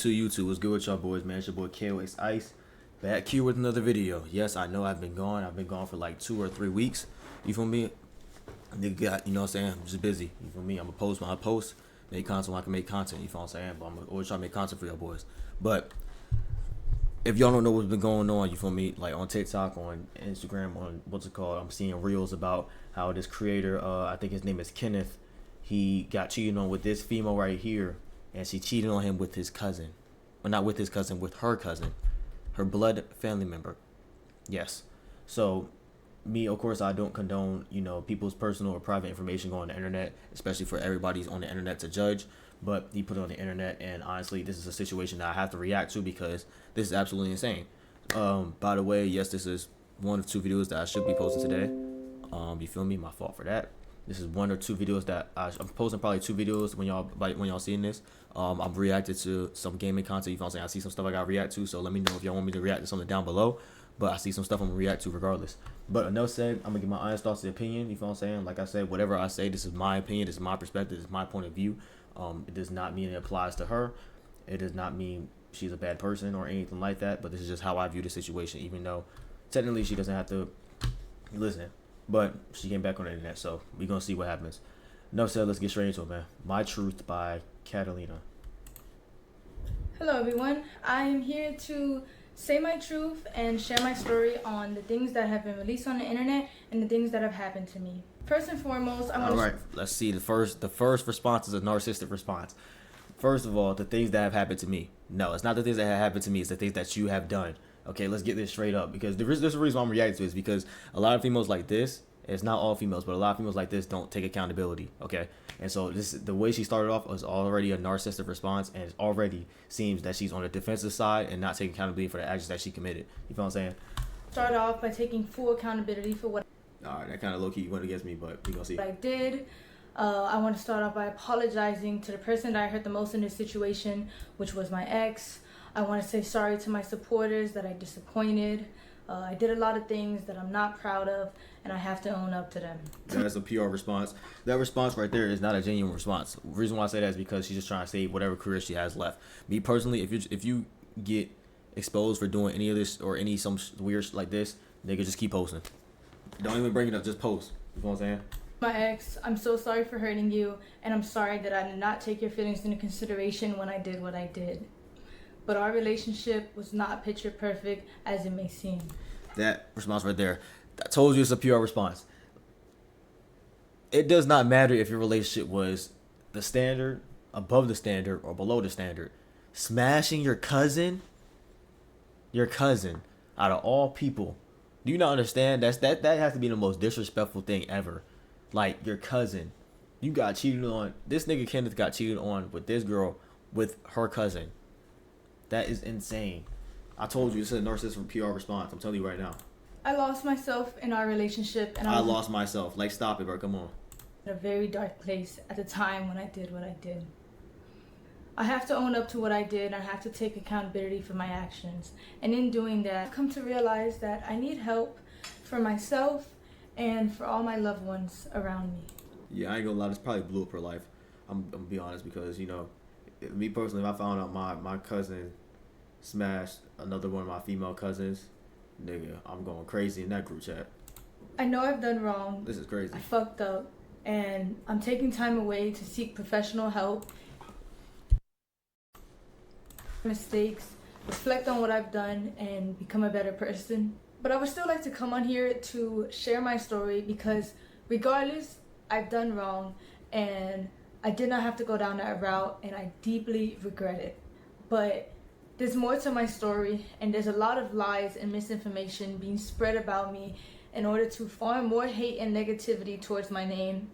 YouTube. What's good with y'all boys, man? It's your boy kayoxice. Back here with another video. Yes, I know I've been gone. I've been gone for like 2 or 3 weeks. You feel me? Nigga got, you know what I'm saying? I'm just busy. You feel me? I'm gonna post when I post. Make content when I can make content. You feel what I'm saying? But I'm gonna always try to make content for y'all boys. But if y'all don't know what's been going on, you feel me? Like on TikTok, on Instagram, on what's it called? I'm seeing reels about how this creator, I think his name is Kenneth, he got cheated on with this female right here, and she cheated on him with his cousin. Well, not with his cousin, with her cousin, her blood family member. Yes. So me, of course, I don't condone, you know, people's personal or private information going on the internet, especially for everybody's on the internet to judge. But he put it on the internet, and honestly, this is a situation that I have to react to because this is absolutely insane. By the way, yes, this is 1 or 2 videos that I should be posting today. You feel me? My fault for that. This is 1 or 2 videos that I'm posting, probably 2 videos when y'all seeing this. I'm reacting to some gaming content. You know what I'm saying? I see some stuff I gotta react to, so let me know if y'all want me to react to something down below. But I see some stuff I'm gonna react to regardless. But enough said, I'm gonna give my honest thoughts and opinion. You feel what I'm saying? Like I said, whatever I say, this is my opinion, this is my perspective, this is my point of view. It does not mean it applies to her. It does not mean she's a bad person or anything like that. But this is just how I view the situation, even though technically she doesn't have to listen. But she came back on the internet, so we're gonna see what happens. Enough said, let's get straight into it, man. My Truth by Catalina. Hello everyone, I am here to say my truth and share my story on the things that have been released on the internet and the things that have happened to me. First and foremost, I want to... Alright, let's see. The first response is a narcissistic response. First of all, the things that have happened to me. No, it's not the things that have happened to me, it's the things that you have done. Okay, let's get this straight up, because there's a reason why I'm reacting to it, is because a lot of females like this, it's not all females, but a lot of females like this don't take accountability, okay? And so the way she started off was already a narcissistic response, and it already seems that she's on the defensive side and not taking accountability for the actions that she committed. You feel what I'm saying? Start off by taking full accountability for what... Alright, that kind of low-key went against me, but we gonna see. I did. I want to start off by apologizing to the person that I hurt the most in this situation, which was my ex. I want to say sorry to my supporters that I disappointed. I did a lot of things that I'm not proud of, and I have to own up to them. That's a PR response. That response right there is not a genuine response. The reason why I say that is because she's just trying to save whatever career she has left. Me personally, if you get exposed for doing any of this or some weird shit like this, nigga, just keep posting. Don't even bring it up, just post. You know what I'm saying? My ex, I'm so sorry for hurting you, and I'm sorry that I did not take your feelings into consideration when I did what I did. But our relationship was not picture perfect as it may seem. That response right there, I told you it's a PR response. It does not matter if your relationship was the standard, above the standard, or below the standard. Smashing your cousin, out of all people. Do you not understand? That has to be the most disrespectful thing ever. Like, your cousin. You got cheated on. This nigga Kenneth got cheated on with this girl, with her cousin. That is insane. I told you, this is a narcissistic PR response. I'm telling you right now. I lost myself in our relationship, and I lost myself. Like, stop it, bro. Come on. In a very dark place at the time when I did what I did. I have to own up to what I did. I have to take accountability for my actions. And in doing that, I've come to realize that I need help for myself and for all my loved ones around me. Yeah, I ain't gonna lie. This probably blew up her life. I'm gonna be honest, because, you know, me personally, if I found out my cousin smashed another one of my female cousins, nigga, I'm going crazy in that group chat. I know I've done wrong. This is crazy. I fucked up, and I'm taking time away to seek professional help. Mistakes, reflect on what I've done, and become a better person. But I would still like to come on here to share my story, because regardless, I've done wrong, and I did not have to go down that route, and I deeply regret it. But there's more to my story, and there's a lot of lies and misinformation being spread about me in order to farm more hate and negativity towards my name,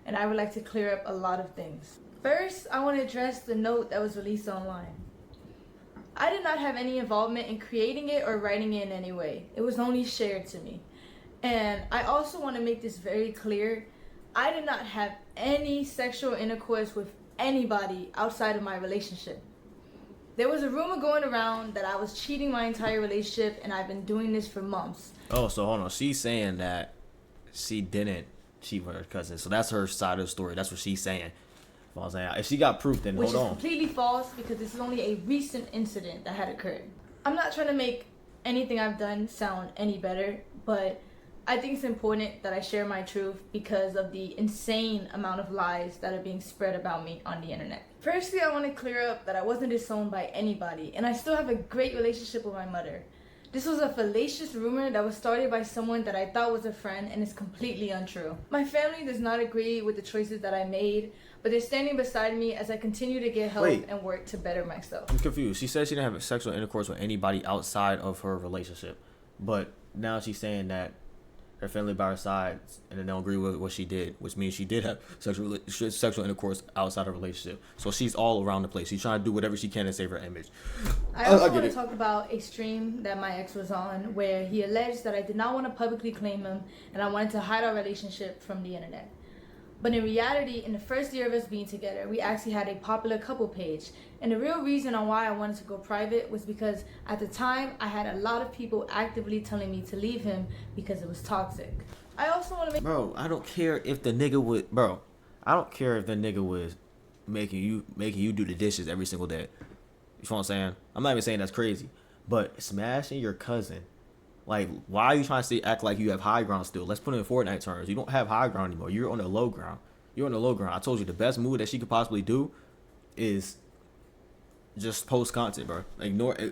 and I would like to clear up a lot of things. First, I want to address the note that was released online. I did not have any involvement in creating it or writing it in any way. It was only shared to me. And I also want to make this very clear. I did not have any sexual intercourse with anybody outside of my relationship. There was a rumor going around that I was cheating my entire relationship, and I've been doing this for months. Oh, so hold on. She's saying that she didn't cheat with her cousin. So that's her side of the story. That's what she's saying. You know what I'm saying? If she got proof, then which hold is on. completely false because this is only a recent incident that had occurred. I'm not trying to make anything I've done sound any better, but I think it's important that I share my truth because of the insane amount of lies that are being spread about me on the internet. Firstly, I want to clear up that I wasn't disowned by anybody, and I still have a great relationship with my mother. This was a fallacious rumor that was started by someone that I thought was a friend and is completely untrue. My family does not agree with the choices that I made, but they're standing beside me as I continue to get help and work to better myself. I'm confused. She said she didn't have sexual intercourse with anybody outside of her relationship, but now she's saying that her family by her side and then they don't agree with what she did, which means she did have sexual intercourse outside her relationship. So she's all around the place. She's trying to do whatever she can to save her image. I also want to talk about a stream that my ex was on where he alleged that I did not want to publicly claim him and I wanted to hide our relationship from the internet. But in reality, in the first year of us being together, we actually had a popular couple page. And the real reason on why I wanted to go private was because at the time, I had a lot of people actively telling me to leave him because it was toxic. I also want to make... Bro, I don't care if the nigga would... Bro, I don't care if the nigga was making you do the dishes every single day. You know what I'm saying? I'm not even saying that's crazy. But smashing your cousin... Like, why are you trying to act like you have high ground still? Let's put it in Fortnite terms. You don't have high ground anymore. You're on the low ground. You're on the low ground. I told you the best move that she could possibly do is just post content, bro.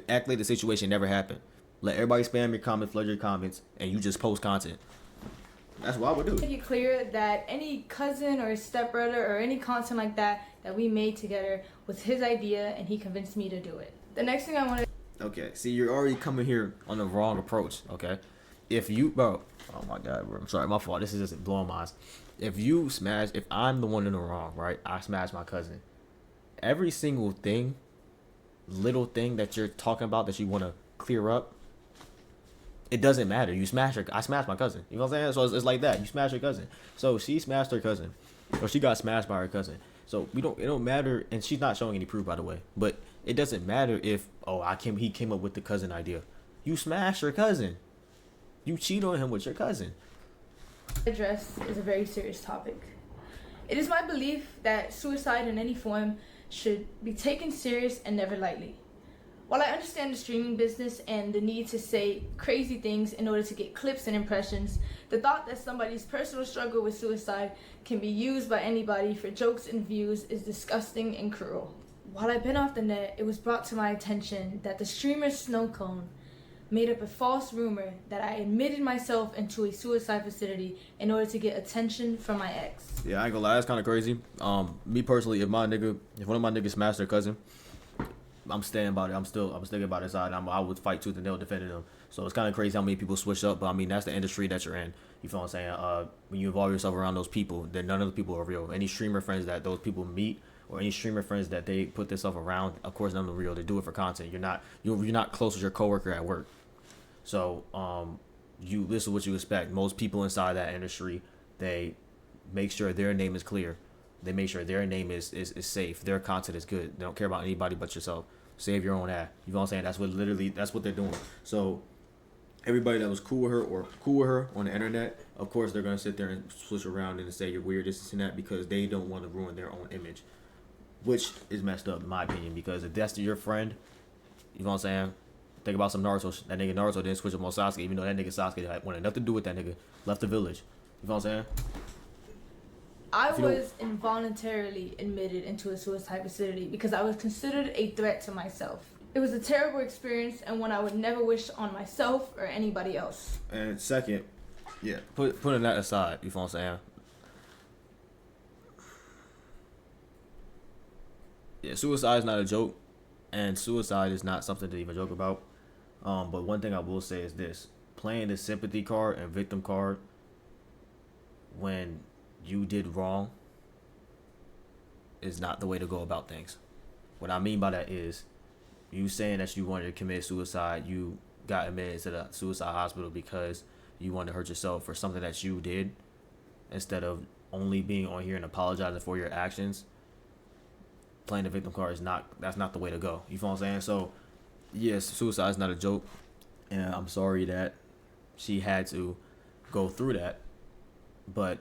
Act like the situation never happened. Let everybody spam your comments, flood your comments, and you just post content. That's what I would do. Make it clear that any cousin or stepbrother or any content like that we made together was his idea, and he convinced me to do it. The next thing I want to... Okay, see, you're already coming here on the wrong approach, okay? If you, bro, oh my God, bro, I'm sorry, my fault. This is just blowing minds. If I'm the one in the wrong, right? I smash my cousin. Every single little thing that you're talking about that you want to clear up, it doesn't matter. You smash her. I smashed my cousin. You know what I'm saying? So it's like that. You smash her cousin. So she smashed her cousin, or she got smashed by her cousin. So it don't matter, and she's not showing any proof, by the way. But it doesn't matter if he came up with the cousin idea. You smash your cousin. You cheat on him with your cousin. Address is a very serious topic. It is my belief that suicide in any form should be taken serious and never lightly. While I understand the streaming business and the need to say crazy things in order to get clips and impressions, the thought that somebody's personal struggle with suicide can be used by anybody for jokes and views is disgusting and cruel. While I've been off the net, it was brought to my attention that the streamer Snowcone made up a false rumor that I admitted myself into a suicide facility in order to get attention from my ex. Yeah, I ain't gonna lie, that's kind of crazy. Me personally, if one of my niggas smashed their cousin, I'm standing by it. I'm sticking by their side. I would fight tooth and nail defending them. So it's kind of crazy how many people switch up. But I mean, that's the industry that you're in. You feel what I'm saying? When you involve yourself around those people, then none of the people are real. Any streamer friends that those people meet, or any streamer friends that they put themselves around, of course, none of them are real. They do it for content. You're not close with your coworker at work. So this is what you expect. Most people inside that industry, they make sure their name is clear. They make sure their name is safe. Their content is good. They don't care about anybody but yourself. Save your own ass. You know what I'm saying? That's what they're doing. So everybody that was cool with her on the internet, of course they're gonna sit there and switch around and say you're weird, this and that, because they don't want to ruin their own image, which is messed up in my opinion. Because if that's your friend, you know what I'm saying? Think about some Naruto. That nigga Naruto didn't switch up on Sasuke, even though that nigga Sasuke wanted nothing to do with that nigga. Left the village. You know what I'm saying? I was involuntarily admitted into a suicide facility because I was considered a threat to myself. It was a terrible experience and one I would never wish on myself or anybody else. And second, yeah, putting that aside, you know what I'm saying? Yeah, suicide is not a joke, and suicide is not something to even joke about. But one thing I will say is this: playing the sympathy card and victim card when you did wrong is not the way to go about things. What I mean by that is, you saying that you wanted to commit suicide, you got admitted to the suicide hospital because you wanted to hurt yourself for something that you did, instead of only being on here and apologizing for your actions. Playing the victim card that's not the way to go. You feel what I'm saying? So yes, suicide is not a joke, and I'm sorry that she had to go through that. But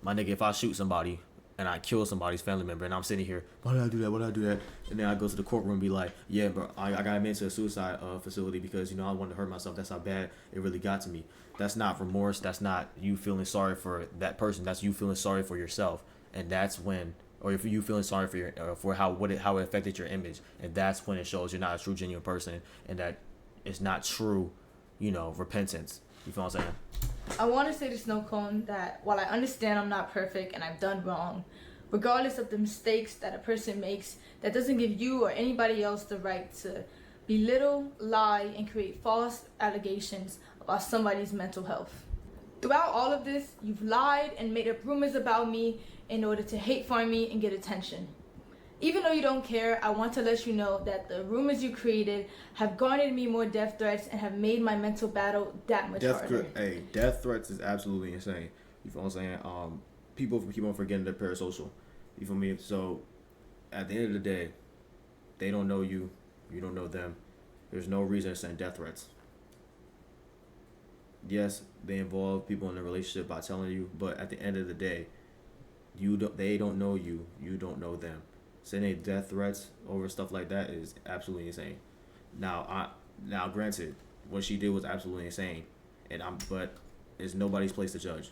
my nigga, if I shoot somebody, and I kill somebody's family member, and I'm sitting here, why did I do that? Why did I do that? And then I go to the courtroom and be like, yeah, bro, I got admitted to a suicide facility because, I wanted to hurt myself. That's how bad it really got to me. That's not remorse. That's not you feeling sorry for that person. That's you feeling sorry for yourself. And that's when, or if you feeling sorry for for how it affected your image, and that's when it shows you're not a true, genuine person, and that it's not true, repentance. You feel what I'm saying? I want to say to Snow Cone that while I understand I'm not perfect and I've done wrong, regardless of the mistakes that a person makes, that doesn't give you or anybody else the right to belittle, lie, and create false allegations about somebody's mental health. Throughout all of this, you've lied and made up rumors about me in order to hate farm me and get attention. Even though you don't care, I want to let you know that the rumors you created have garnered me more death threats and have made my mental battle that much harder. Death threats is absolutely insane. You feel what I'm saying? People keep on forgetting they're parasocial. You feel me? So, at the end of the day, they don't know you. You don't know them. There's no reason to send death threats. Yes, they involve people in a relationship by telling you, but at the end of the day, they don't know you. You don't know them. Sending death threats over stuff like that is absolutely insane. Now, granted, what she did was absolutely insane, but it's nobody's place to judge.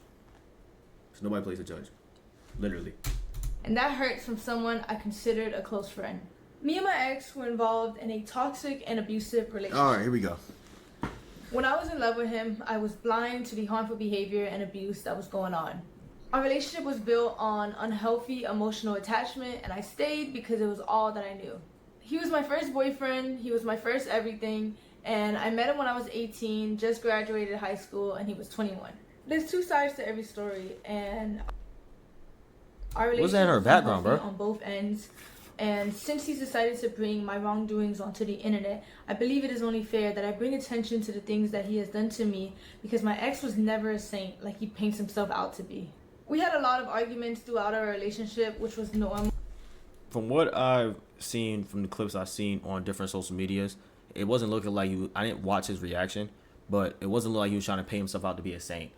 It's nobody's place to judge, literally. And that hurts from someone I considered a close friend. Me and my ex were involved in a toxic and abusive relationship. All right, here we go. When I was in love with him, I was blind to the harmful behavior and abuse that was going on. Our relationship was built on unhealthy emotional attachment, and I stayed because it was all that I knew. He was my first boyfriend, he was my first everything, and I met him when I was 18, just graduated high school, and he was 21. There's two sides to every story, and our relationship What's that in her background, bro? on both ends. And since he's decided to bring my wrongdoings onto the internet, I believe it is only fair that I bring attention to the things that he has done to me, because my ex was never a saint like he paints himself out to be. We had a lot of arguments throughout our relationship, which was normal. From what I've seen, from the clips I've seen on different social medias, it wasn't looking like I didn't watch his reaction, but it wasn't like he was trying to paint himself out to be a saint.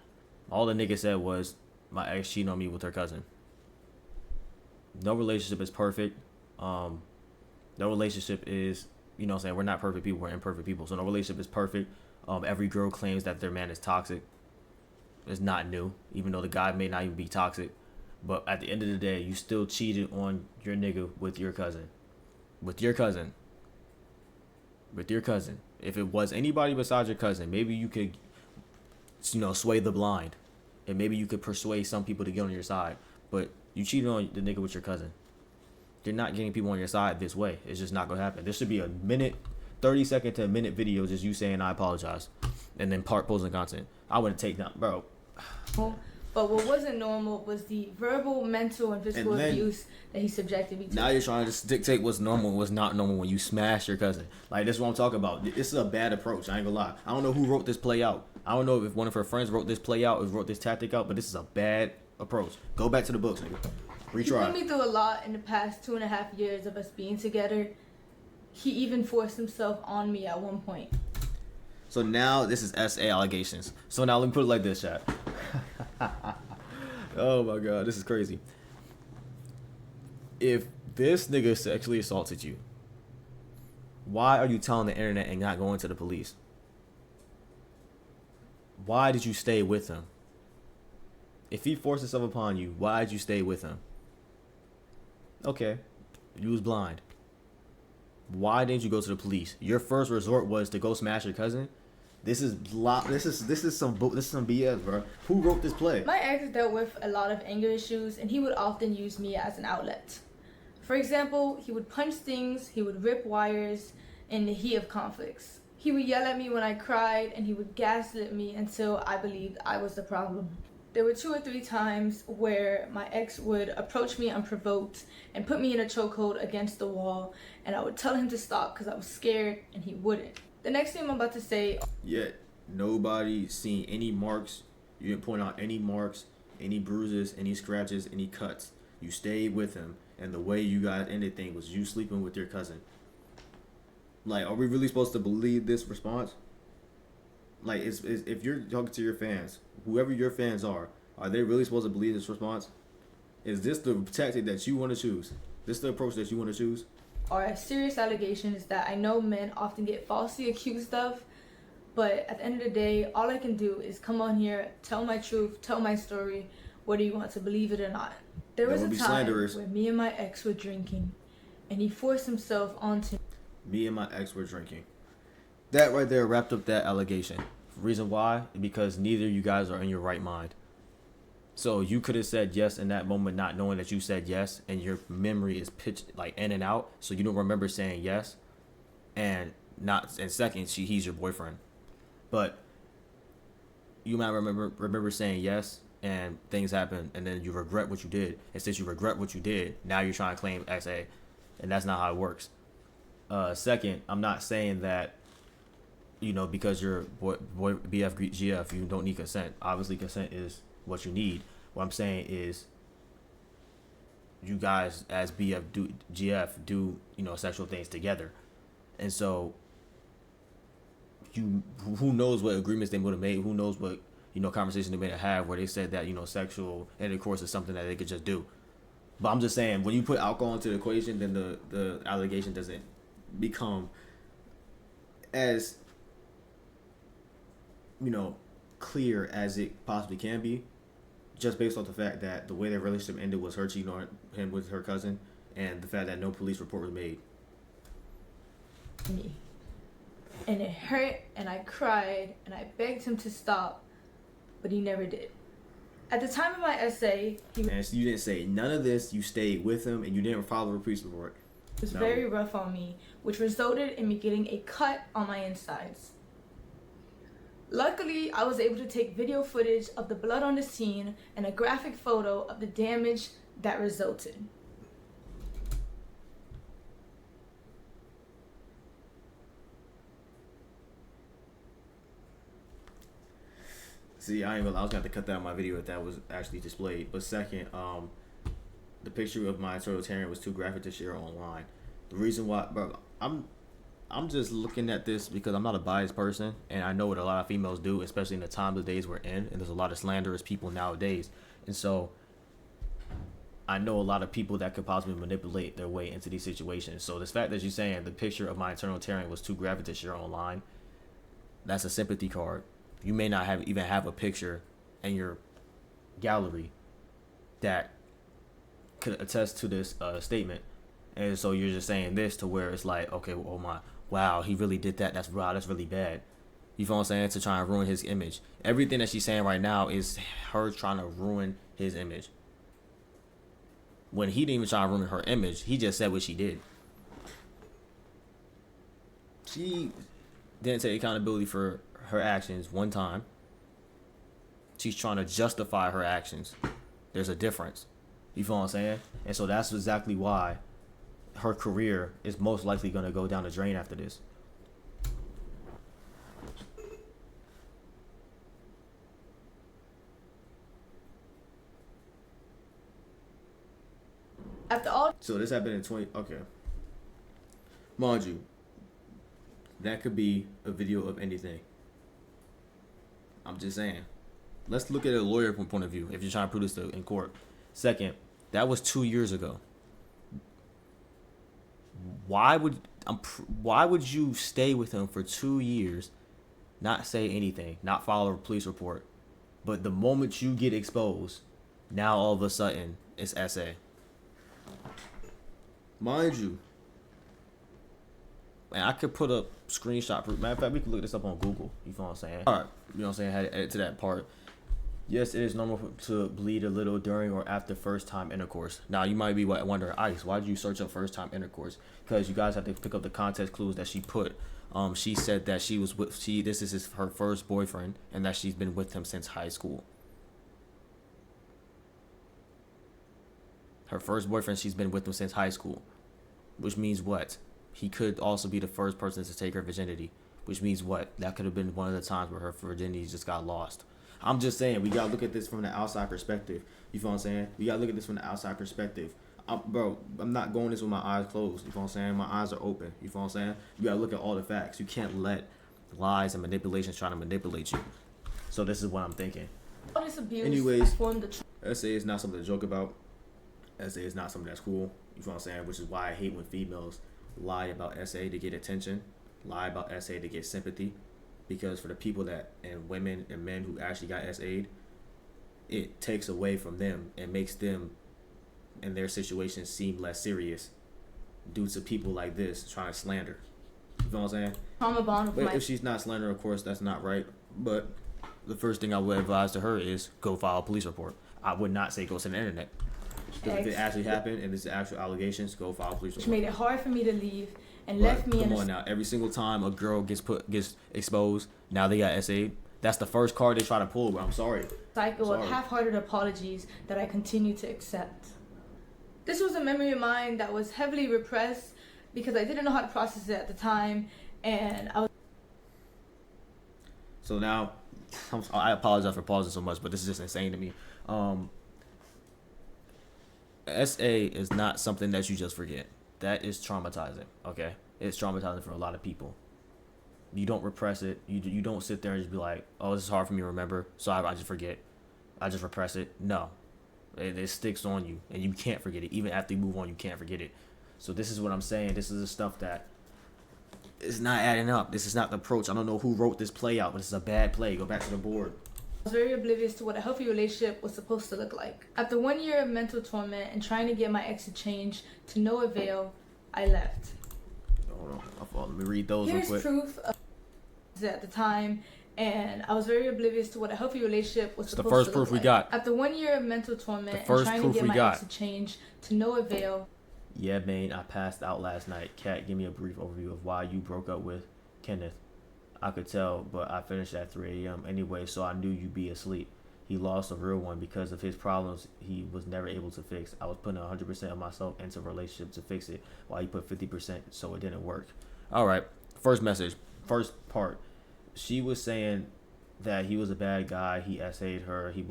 All the nigga said was, my ex cheated on me with her cousin. No relationship is perfect. No relationship is, we're not perfect people, we're imperfect people. So no relationship is perfect. Every girl claims that their man is toxic. It's not new, even though the guy may not even be toxic. But at the end of the day, you still cheated on your nigga with your cousin. With your cousin. If it was anybody besides your cousin, maybe you could, sway the blind. And maybe you could persuade some people to get on your side. But you cheated on the nigga with your cousin. You're not getting people on your side this way. It's just not going to happen. There should be a 30-second to a minute video just you saying, I apologize. And then posting content. I wouldn't take that, bro. But what wasn't normal was the verbal, mental, and physical abuse that he subjected me to. Now you're trying to just dictate what's normal and what's not normal when you smash your cousin. Like, this is what I'm talking about. This is a bad approach. I ain't gonna lie. I don't know who wrote this play out. I don't know if one of her friends wrote this play out or wrote this tactic out, but this is a bad approach. Go back to the books, nigga. Retry. He put me through a lot in the past 2.5 years of us being together. He even forced himself on me at one point. So now this is SA allegations. So now let me put it like this, chat. Oh my god, this is crazy. If this nigga sexually assaulted you, why are you telling the internet and not going to the police? Why did you stay with him? If he forced himself upon you, why did you stay with him? Okay, you was blind. Why didn't you go to the police? Your first resort was to go smash your cousin. This is some BS, bro. Who wrote this play? My ex dealt with a lot of anger issues, and he would often use me as an outlet. For example, he would punch things, he would rip wires in the heat of conflicts. He would yell at me when I cried, and he would gaslit me until I believed I was the problem. There were 2 or 3 times where my ex would approach me unprovoked and put me in a chokehold against the wall, and I would tell him to stop because I was scared, and he wouldn't. The next thing I'm about to say... Yet, nobody seen any marks. You didn't point out any marks, any bruises, any scratches, any cuts. You stayed with him, and the way you got anything was you sleeping with your cousin. Like, are we really supposed to believe this response? Like, if you're talking to your fans, whoever your fans are they really supposed to believe this response? Is this the tactic that you want to choose? This the approach that you want to choose? Are serious allegations that I know men often get falsely accused of, but at the end of the day, all I can do is come on here, tell my truth, tell my story, whether you want to believe it or not. There was a time where me and my ex were drinking, and he forced himself onto me. Me and my ex were drinking. That right there wrapped up that allegation. Reason why? Because neither of you guys are in your right mind. So you could have said yes in that moment, not knowing that you said yes, and your memory is pitched like in and out, so you don't remember saying yes. And second, he's your boyfriend, but you might remember saying yes, and things happen, and then you regret what you did. And since you regret what you did, now you're trying to claim SA, and that's not how it works. Second, I'm not saying that, because you're boy BF GF, you don't need consent. Obviously, consent is what you need. What I'm saying is, you guys as GF do sexual things together, and so who knows what agreements they would have made? Who knows what conversation they may have where they said that sexual intercourse is something that they could just do. But I'm just saying, when you put alcohol into the equation, then the allegation doesn't become as clear as it possibly can be, just based off the fact that the way their relationship ended was her cheating on him with her cousin, and the fact that no police report was made. Me. And it hurt, and I cried, and I begged him to stop, but he never did. At the time of my essay, and so you didn't say none of this. You stayed with him, and you didn't follow the police report. It was very rough on me, which resulted in me getting a cut on my insides. Luckily, I was able to take video footage of the blood on the scene and a graphic photo of the damage that resulted. See, I ain't gonna lie, I was gonna have to cut that out of my video if that was actually displayed. But second, the picture of my totalitarian was too graphic to share online. The reason why, bro, I'm just looking at this because I'm not a biased person, and I know what a lot of females do, especially in the times of days we're in, and there's a lot of slanderous people nowadays. And so I know a lot of people that could possibly manipulate their way into these situations. So this fact that you're saying the picture of my internal tearing was too graphic to share online, that's a sympathy card. You may not even have a picture in your gallery that could attest to this statement. And so you're just saying this to where it's like, okay, wow, he really did that. That's really bad. You feel what I'm saying? To try and ruin his image. Everything that she's saying right now is her trying to ruin his image. When he didn't even try to ruin her image, he just said what she did. She didn't take accountability for her actions one time. She's trying to justify her actions. There's a difference. You feel what I'm saying? And so that's exactly why her career is most likely going to go down the drain after this. After all, so this happened in okay. Mind you, that could be a video of anything. I'm just saying. Let's look at a lawyer point of view if you're trying to prove this in court. Second, that was 2 years ago. Why would you stay with him for 2 years, not say anything, not follow a police report, but the moment you get exposed, now all of a sudden it's SA? Mind you, and I could put up screenshot proof. Matter of fact, we can look this up on Google. You feel what I'm saying? All right, you know what I'm saying? I had to edit to that part. Yes, it is normal to bleed a little during or after first time intercourse. Now, you might be wondering, Ice, why did you search up first time intercourse? Because you guys have to pick up the context clues that she put. She said that this is her first boyfriend, and that she's been with him since high school. Her first boyfriend, she's been with him since high school. Which means what? He could also be the first person to take her virginity. Which means what? That could have been one of the times where her virginity just got lost. I'm just saying, we gotta look at this from the outside perspective. You feel what I'm saying? We gotta look at this from the outside perspective. I'm not going this with my eyes closed. You feel what I'm saying? My eyes are open. You feel what I'm saying? You gotta look at all the facts. You can't let lies and manipulations try to manipulate you. So this is what I'm thinking. all this abuse, Anyways, I formed the SA is not something to joke about. SA is not something that's cool. You know what I'm saying? Which is why I hate when females lie about SA to get attention, lie about SA to get sympathy, because for the people that and women and men who actually got SA'd, it takes away from them and makes them and their situation seem less serious due to people like this trying to slander. You know what I'm saying? Trauma bond with But my if she's not slandering, of course, that's not right. But the first thing I would advise to her is go file a police report. I would not say go to the internet. If it actually happened and it's actual allegations, go file a police report. which made it hard for me to leave and left me in Come on now. Every single time a girl gets exposed, now they got SA'd. That's the first card they try to pull. But I'm sorry. cycle of half-hearted apologies that I continue to accept. This was a memory of mine that was heavily repressed because I didn't know how to process it at the time, and I was. So now, I apologize for pausing so much, but this is just insane to me. SA is not something that you just forget. That is traumatizing, okay? It's traumatizing for a lot of people. You don't repress it. You don't sit there and just be like, oh, this is hard for me to remember, so I just forget. I just repress it. No. It sticks on you, and you can't forget it. Even after you move on, you can't forget it. So this is what I'm saying. This is the stuff that is not adding up. This is not the approach. I don't know who wrote this play out, but this is a bad play. Go back to the board. I was very oblivious to what a healthy relationship was supposed to look like. After 1 year of mental torment and trying to get my ex to change to no avail, I left. Hold on. Let me read those real quick. Here's proof of at the time, and I was very oblivious to what a healthy relationship was supposed to look like. The first proof we got. After 1 year of mental torment and trying to get my ex to change to no avail. Yeah, man, I passed out last night. Kat, give me a brief overview of why you broke up with Kenneth. I could tell, but I finished at 3 a.m. anyway, so I knew you'd be asleep. He lost a real one because of his problems he was never able to fix. I was putting 100% of myself into a relationship to fix it, while he put 50%, so it didn't work. All right, first message, first part. She was saying that he was a bad guy. He SA'd her. He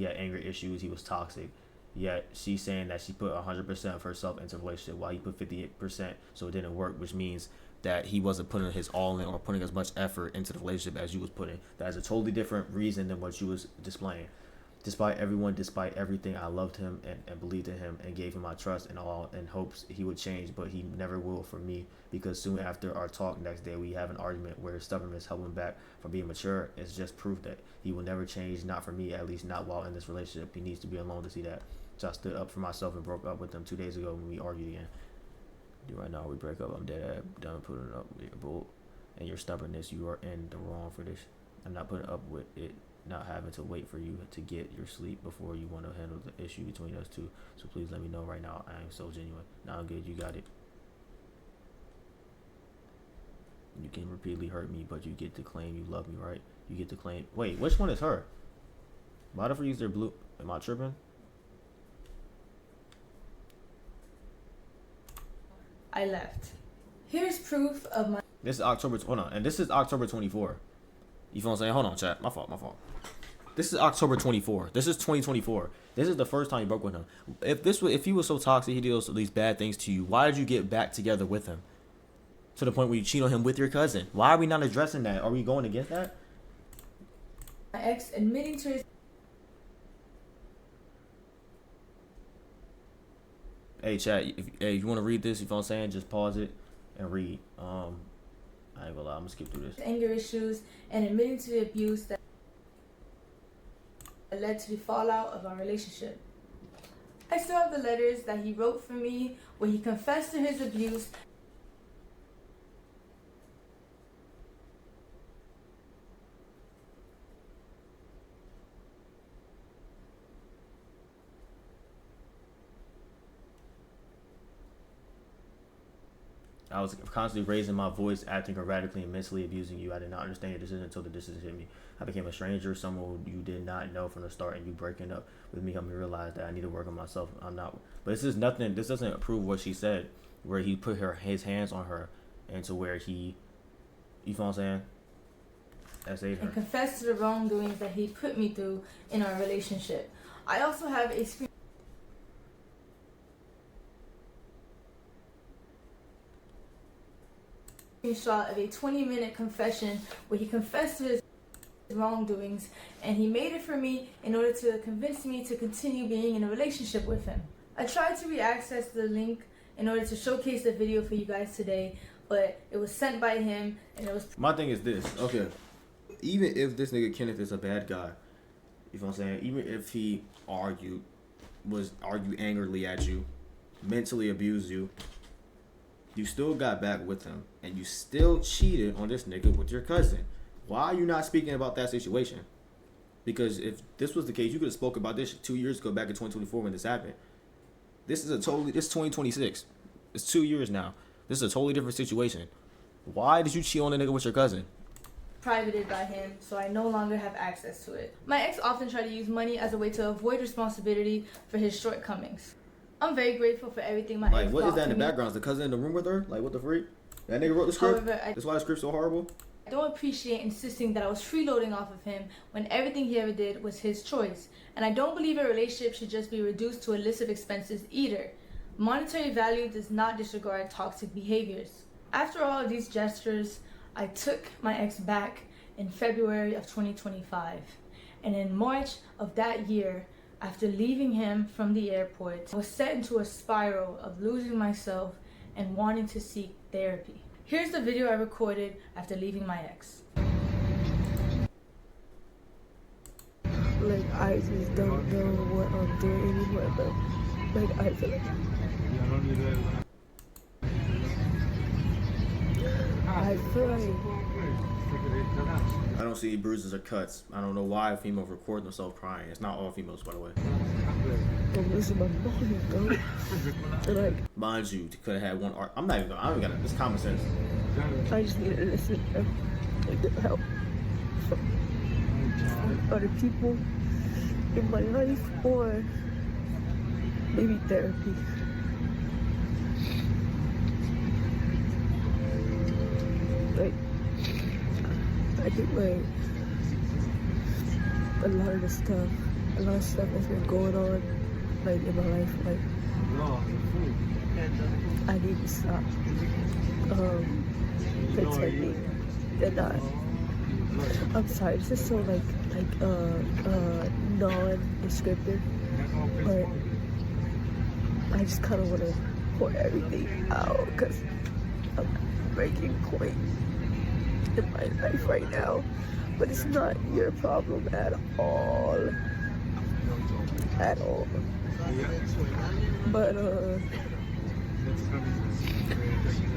had anger issues. He was toxic. Yet she's saying that she put 100% of herself into a relationship while he put 58%, so it didn't work, which means that he wasn't putting his all in or putting as much effort into the relationship as you was putting. That is a totally different reason than what you was displaying. Despite everything, I loved him and believed in him and gave him my trust and all in hopes he would change, but he never will for me, because soon after our talk next day, we have an argument where his stubbornness held him back from being mature. It's just proof that he will never change, not for me, at least not while in this relationship. He needs to be alone to see that. So I stood up for myself and broke up with him 2 days ago when we argued again. Right now we break up. I'm dead. I'm done putting up with your bull and your stubbornness. You are in the wrong for this. I'm not putting up with it not having to wait for you to get your sleep before you want to handle the issue between us two. So please let me know right now. I am so genuine. Now I'm good. You got it. You can repeatedly hurt me, but you get to claim you love me, right? You get to claim. Wait, which one is her? Why the fuck use their blue? Am I tripping? I left. Here's proof of my. This is October. Hold on, and this is October 24. You feel what I'm saying? Hold on, chat. My fault. This is October 24. This is 2024. This is the first time you broke with him. If he was so toxic, he did these bad things to you, why did you get back together with him? To the point where you cheat on him with your cousin. Why are we not addressing that? Are we going against that? My ex admitting to his. Hey, chat. If you want to read this, you know what I'm saying, just pause it and read. I ain't gonna lie. I'm gonna skip through this. Anger issues and admitting to the abuse that led to the fallout of our relationship. I still have the letters that he wrote for me where he confessed to his abuse. I was constantly raising my voice, acting erratically and mentally abusing you. I did not understand your decision until the decision hit me. I became a stranger, someone you did not know from the start, and you breaking up with me helped me realize that I need to work on myself. I'm not. But this is nothing. This doesn't prove what she said, where he put his hands on her, and to where he, you know what I'm saying? S.A.'d her. And confessed to the wrongdoings that he put me through in our relationship. I also have a screenshot of a 20-minute confession where he confessed to his wrongdoings, and he made it for me in order to convince me to continue being in a relationship with him. I tried to re-access the link in order to showcase the video for you guys today, but it was sent by him and it was... My thing is this, okay. Even if this nigga Kenneth is a bad guy, you know what I'm saying? Even if he argued angrily at you, mentally abused you, you still got back with him, and you still cheated on this nigga with your cousin. Why are you not speaking about that situation? Because if this was the case, you could have spoke about this 2 years ago, back in 2024 when this happened. This is 2026. It's 2 years now. This is a totally different situation. Why did you cheat on a nigga with your cousin? Privated by him, so I no longer have access to it. My ex often tried to use money as a way to avoid responsibility for his shortcomings. I'm very grateful for everything my ex what is brought that in to the me. background? Is the cousin in the room with her? Like, what the freak? That nigga wrote the script? However, That's why the script's so horrible? I don't appreciate insisting that I was freeloading off of him when everything he ever did was his choice. And I don't believe a relationship should just be reduced to a list of expenses either. Monetary value does not disregard toxic behaviors. After all of these gestures, I took my ex back in February of 2025. And in March of that year, after leaving him from the airport, I was set into a spiral of losing myself and wanting to seek therapy. Here's the video I recorded after leaving my ex. Like, I just don't know what I'm doing anymore, but like, I feel like I don't see bruises or cuts. I don't know why females record themselves crying. It's not all females, by the way. I'm losing my mind, bro. And like, Mind you, you could have had one art. I don't even got it. It's common sense. I just need to listen and get help from other people in my life, or maybe therapy. Like, I think like a lot of stuff that's been going on like in my life, like I need to stop pretending that I'm sorry, this is so like non-descriptive, but I just kind of want to pour everything out because I'm breaking point in my life right now, but it's not your problem at all. But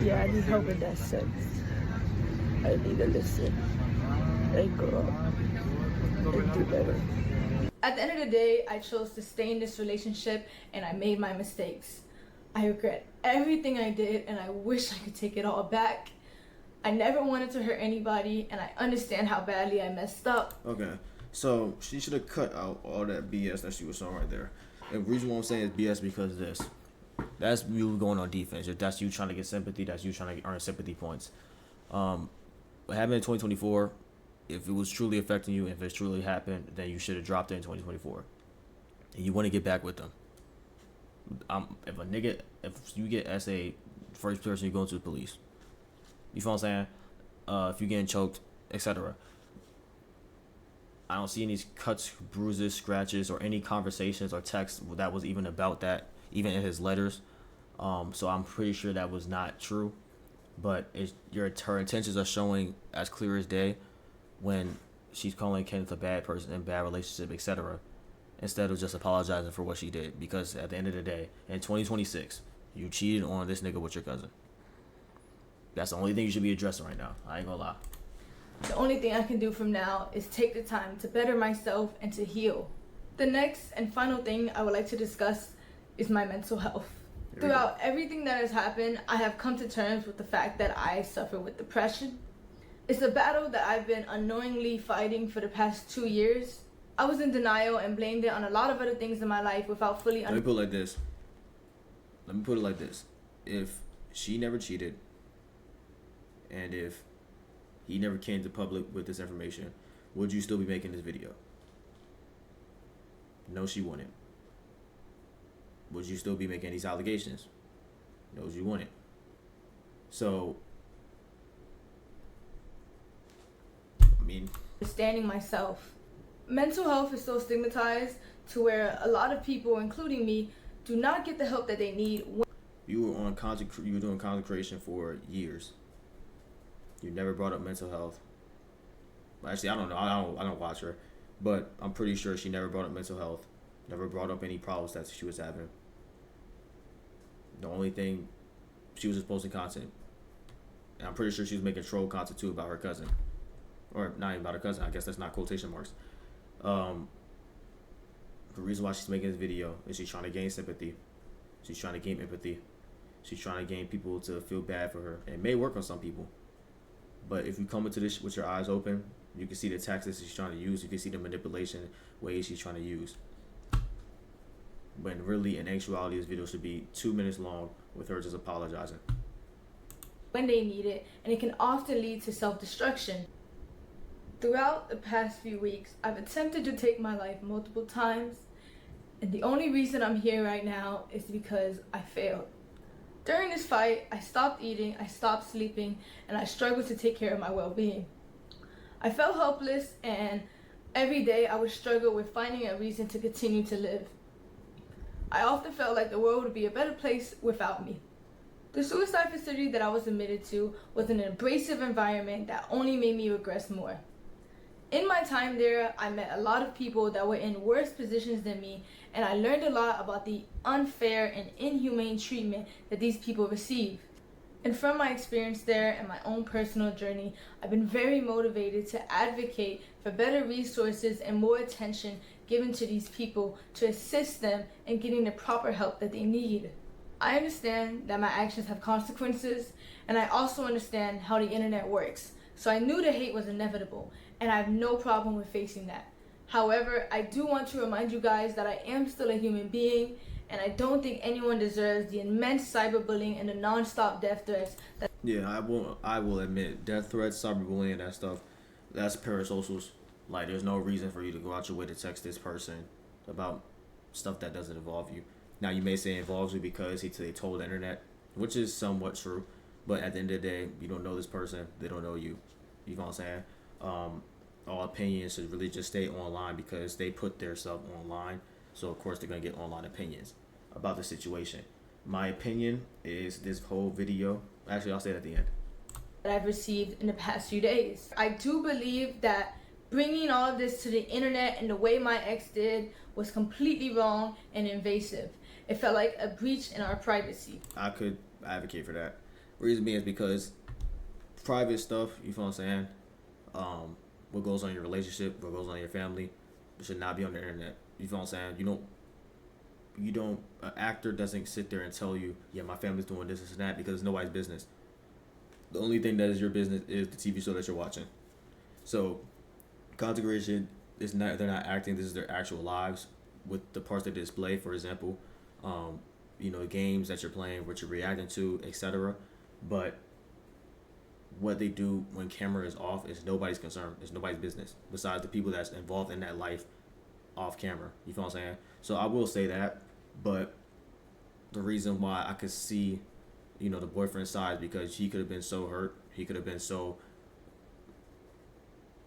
yeah, I need help in that sense. I need to listen and grow up and do better. At the end of the day, I chose to stay in this relationship and I made my mistakes. I regret everything I did and I wish I could take it all back. I never wanted to hurt anybody and I understand how badly I messed up. Okay, so she should have cut out all that BS that she was showing right there. And the reason why I'm saying is BS because of this. That's you going on defense. If that's you trying to get sympathy, that's you trying to earn sympathy points. What happened in 2024, if it was truly affecting you, if it truly happened, then you should have dropped it in 2024. And you want to get back with them. If you get as a first person, you go to the police. You feel what I'm saying? If you're getting choked, etc. I don't see any cuts, bruises, scratches, or any conversations or texts that was even about that, even in his letters. So I'm pretty sure that was not true. But her intentions are showing as clear as day when she's calling Kenneth a bad person and bad relationship, etc. Instead of just apologizing for what she did. Because at the end of the day, in 2026, you cheated on this nigga with your cousin. That's the only thing you should be addressing right now. I ain't gonna lie. The only thing I can do from now is take the time to better myself and to heal. The next and final thing I would like to discuss is my mental health. Throughout everything that has happened, I have come to terms with the fact that I suffer with depression. It's a battle that I've been unknowingly fighting for the past 2 years. I was in denial and blamed it on a lot of other things in my life without fully Let me put it like this. If she never cheated, and if he never came to public with this information, would you still be making this video? No, she wouldn't. Would you still be making these allegations? No, you wouldn't. So, I mean, understanding myself. Mental health is so stigmatized to where a lot of people, including me, do not get the help that they need. You were doing content creation for years. You never brought up mental health. Actually, I don't know. I don't watch her, but I'm pretty sure she never brought up mental health. Never brought up any problems that she was having. The only thing, she was just posting content. And I'm pretty sure she was making troll content too about her cousin. Or not even about her cousin. I guess that's not quotation marks. The reason why she's making this video is she's trying to gain sympathy. She's trying to gain empathy. She's trying to gain people to feel bad for her. It may work on some people. But if you come into this with your eyes open, you can see the tactics she's trying to use. You can see the manipulation ways she's trying to use. When really, in actuality, this video should be 2 minutes long with her just apologizing. When they need it, and it can often lead to self-destruction. Throughout the past few weeks, I've attempted to take my life multiple times, and the only reason I'm here right now is because I failed. During this fight, I stopped eating, I stopped sleeping, and I struggled to take care of my well-being. I felt helpless, and every day I would struggle with finding a reason to continue to live. I often felt like the world would be a better place without me. The suicide facility that I was admitted to was an abrasive environment that only made me regress more. In my time there, I met a lot of people that were in worse positions than me, and I learned a lot about the unfair and inhumane treatment that these people receive. And from my experience there and my own personal journey, I've been very motivated to advocate for better resources and more attention given to these people to assist them in getting the proper help that they need. I understand that my actions have consequences, and I also understand how the internet works. So I knew the hate was inevitable, and I have no problem with facing that. However, I do want to remind you guys that I am still a human being, and I don't think anyone deserves the immense cyberbullying and the non-stop death threats that... Yeah, I will admit, death threats, cyberbullying, that stuff, that's parasocials. Like, there's no reason for you to go out your way to text this person about stuff that doesn't involve you. Now, you may say it involves you because they told the internet, which is somewhat true. But at the end of the day, you don't know this person. They don't know you. You know what I'm saying? All opinions should really just stay online because they put their stuff online. So, of course, they're going to get online opinions about the situation. My opinion is this whole video. Actually, I'll say it at the end. That I've received in the past few days. I do believe that bringing all of this to the internet and the way my ex did was completely wrong and invasive. It felt like a breach in our privacy. I could advocate for that. Reason being is because private stuff, you feel what I'm saying? What goes on in your relationship, what goes on in your family, it should not be on the internet. You feel what I'm saying? An actor doesn't sit there and tell you, yeah, my family's doing this and that, because it's nobody's business. The only thing that is your business is the TV show that you're watching. So, content creation is not, they're not acting, this is their actual lives with the parts they display, for example, games that you're playing, what you're reacting to, etc. But what they do when camera is off is nobody's concern. It's nobody's business besides the people that's involved in that life off camera. You feel what I'm saying? So I will say that, but the reason why I could see, the boyfriend's side, because he could have been so hurt. He could have been so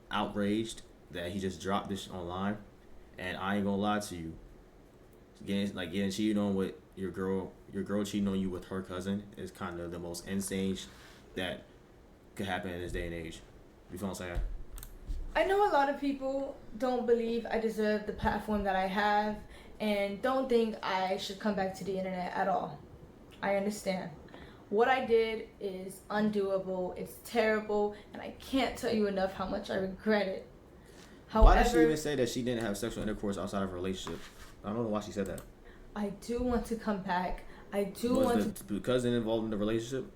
outraged that he just dropped this online. And I ain't gonna lie to you. Getting cheated on with your girl cheating on you with her cousin is kind of the most insane that could happen in this day and age. You feel what I'm saying? I know a lot of people don't believe I deserve the platform that I have and don't think I should come back to the internet at all. I understand. What I did is undoable, it's terrible, and I can't tell you enough how much I regret it. However, why did she even say that she didn't have sexual intercourse outside of a relationship? I don't know why she said that. I do want to come back. I do want to... the cousin involved in the relationship?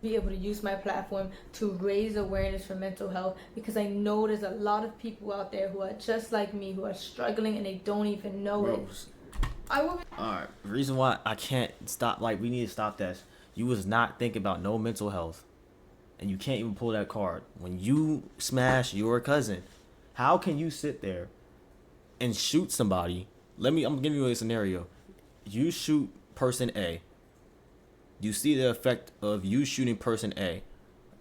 Be able to use my platform to raise awareness for mental health, because I know there's a lot of people out there who are just like me, who are struggling and they don't even know it. Alright, the reason why I can't stop, we need to stop that. You was not thinking about no mental health, and you can't even pull that card. When you smash your cousin, how can you sit there and shoot somebody? I'm giving you a scenario. You shoot person A. You see the effect of you shooting person A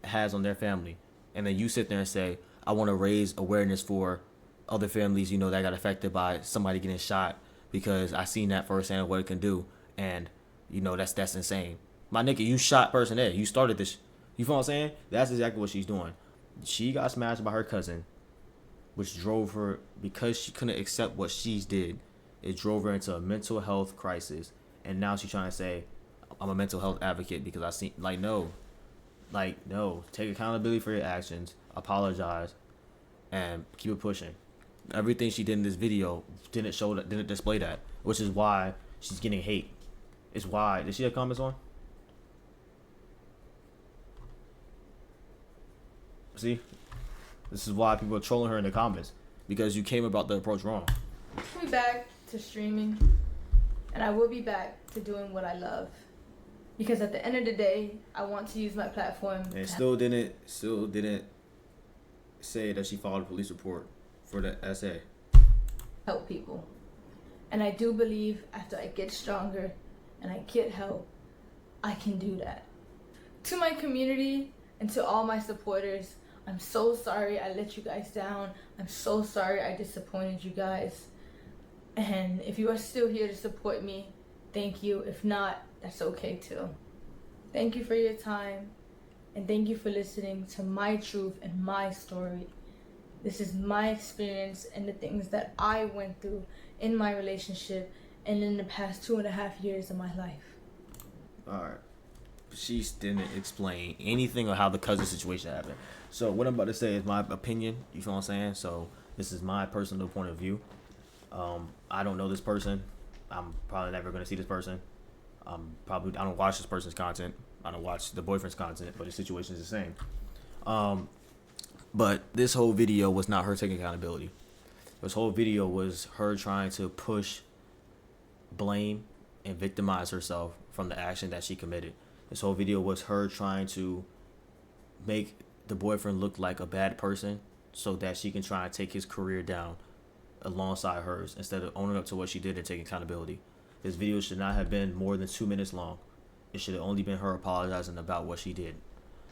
has on their family. And then you sit there and say, I want to raise awareness for other families, that got affected by somebody getting shot, because I seen that firsthand what it can do. And, you know, that's insane. My nigga, you shot person A. You started this. You feel what I'm saying? That's exactly what she's doing. She got smashed by her cousin, which drove her, because she couldn't accept what she did, it drove her into a mental health crisis. And now she's trying to say, I'm a mental health advocate because I see, like, no. Like, no. Take accountability for your actions, apologize, and keep it pushing. Everything she did in this video didn't display that, which is why she's getting hate. It's why. Did she have comments on? See? This is why people are trolling her in the comments, because you came about the approach wrong. I'll be back to streaming, and I will be back to doing what I love. Because at the end of the day, I want to use my platform. And still didn't say that she filed a police report for the essay. Help people. And I do believe after I get stronger and I get help, I can do that. To my community and to all my supporters, I'm so sorry I let you guys down. I'm so sorry I disappointed you guys. And if you are still here to support me, thank you. If not, that's okay too. Thank you for your time, and thank you for listening to my truth and my story. This is my experience and the things that I went through in my relationship and in the past 2.5 years of my life. Alright. She didn't explain anything on how the cousin situation happened. So what I'm about to say is my opinion, you feel what I'm saying? So this is my personal point of view. I don't know this person. I'm probably never going to see this person. I don't watch this person's content. I don't watch the boyfriend's content, but the situation is the same. But this whole video was not her taking accountability. This whole video was her trying to push blame and victimize herself from the action that she committed. This whole video was her trying to make the boyfriend look like a bad person so that she can try and take his career down alongside hers, instead of owning up to what she did and taking accountability. This video should not have been more than 2 minutes long. It should have only been her apologizing about what she did.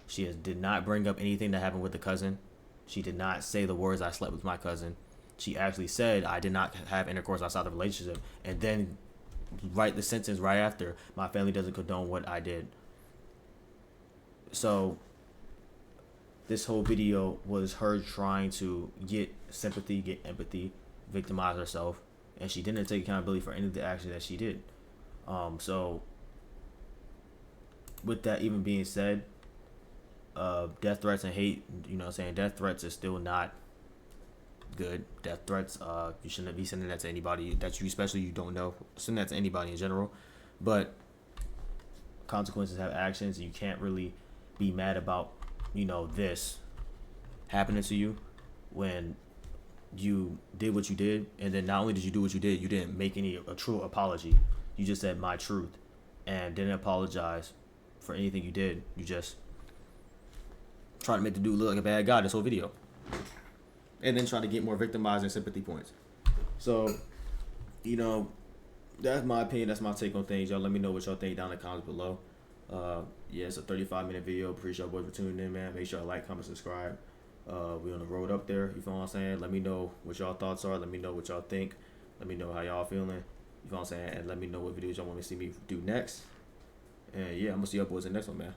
She did not bring up anything that happened with the cousin. She did not say the words, I slept with my cousin. She actually said, I did not have intercourse outside the relationship. And then write the sentence right after, my family doesn't condone what I did. So this whole video was her trying to get sympathy, get empathy, victimize herself. And she didn't take accountability for any of the action that she did. So with that even being said, death threats and hate, you know what I'm saying, death threats is still not good. Death threats, you shouldn't be sending that to anybody that you, especially you don't know. Send that to anybody in general. But consequences have actions. You can't really be mad about, you know, this happening to you when you did what you did, and then not only did you do what you did, you didn't make a true apology. You just said my truth and didn't apologize for anything you did. You just tried to make the dude look like a bad guy this whole video, and then try to get more victimizing sympathy points. So, you know, that's my opinion. That's my take on things. Y'all let me know what y'all think down in the comments below. Yeah, it's a 35-minute video. Appreciate y'all boys for tuning in, man. Make sure to like, comment, subscribe. We on the road up there, you feel what I'm saying? Let me know what y'all thoughts are. Let me know what y'all think. Let me know how y'all feeling, you feel what I'm saying? And let me know what videos y'all want me to see me do next. And yeah, I'm gonna see y'all boys in the next one, man.